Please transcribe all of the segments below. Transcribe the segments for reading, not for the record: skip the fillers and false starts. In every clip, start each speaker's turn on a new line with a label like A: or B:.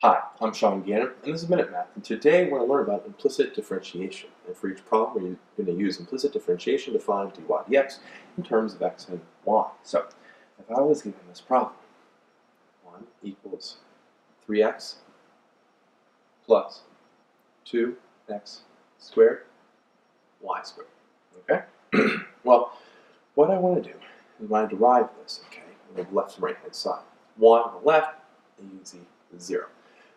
A: Hi, I'm Sean Gannon, and this is Minute Math, and today we're going to learn about implicit differentiation. And for each problem, we're going to use implicit differentiation to find dy dx in terms of x and y. So, if I was given this problem, 1 equals 3x plus 2x squared y squared. Okay? Well, what I want to do is when I derive this, okay, on the left and right hand side, 1 on the left, easy, 0.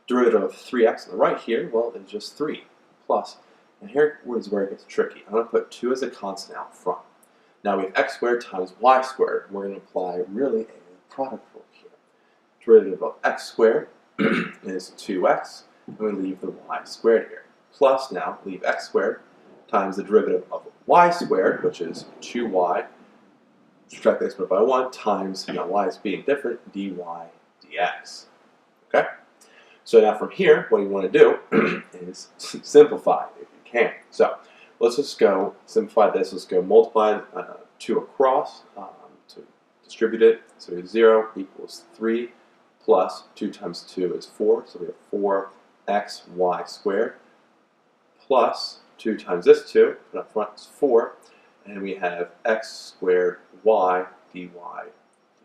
A: Derivative of 3x on the right here, well, it's just 3 plus. And here is where it gets tricky. I'm going to put 2 as a constant out front. Now we have x squared times y squared. We're going to apply really a product rule here. Derivative of x squared is 2x, and we leave the y squared here. Plus now, leave x squared times the derivative of y squared, which is 2y, subtract the exponent by 1, times, now y is being different, dy dx. Okay? So now from here, what you want to do is simplify if you can. So let's just go simplify this. Let's go multiply 2 across to distribute it. So 0 equals 3 plus 2 times 2 is 4. So we have 4xy squared plus 2 times this 2, put up front is 4. And we have x squared y dy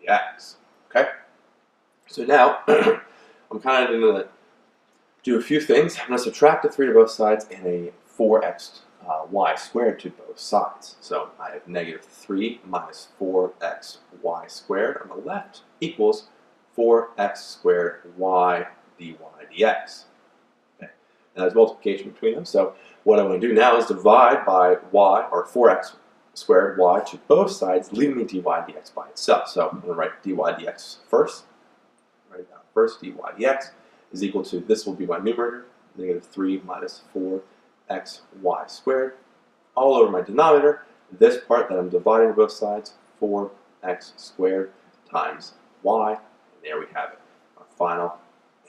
A: dx. Okay? So now, I'm kind of going to do a few things. I'm going to subtract the 3 to both sides and a 4x y squared to both sides. So I have negative 3 minus 4x y squared on the left equals 4x squared y dy dx. Okay. And there's multiplication between them. So what I want to do now is divide by y, or 4x squared y to both sides, leaving me dy dx by itself. So I'm going to write dy dx first. Write it down first, dy dx is equal to, this will be my numerator, negative 3 minus 4xy squared, all over my denominator, this part that I'm dividing both sides, 4x squared times y, and there we have it, our final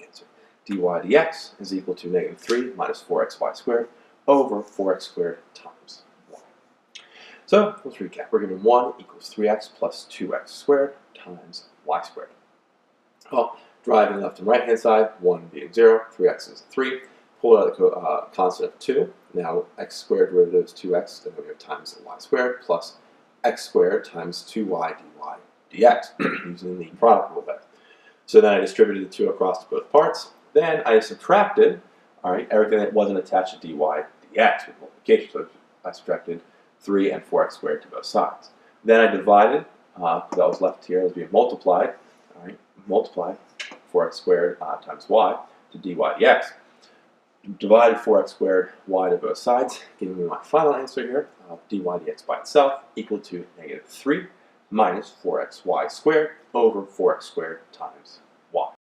A: answer. Dy dx is equal to negative 3 minus 4xy squared over 4x squared times y. So, let's recap. We're given 1 equals 3x plus 2x squared times y squared. Well, driving left and right hand side, 1 being 0, 3x is 3. Pull out the constant of 2. Now x squared derivative is 2x, then we have times y squared plus x squared times 2y dy dx, using the product rule there. So then I distributed the 2 across to both parts. Then I subtracted, everything that wasn't attached to dy dx with multiplication. So I subtracted 3 and 4x squared to both sides. Then I divided, that was left here as being multiplied. Multiply 4x squared times y to dy dx. Divided 4x squared y to both sides, giving me my final answer here of dy dx by itself equal to negative 3 minus 4xy squared over 4x squared times y.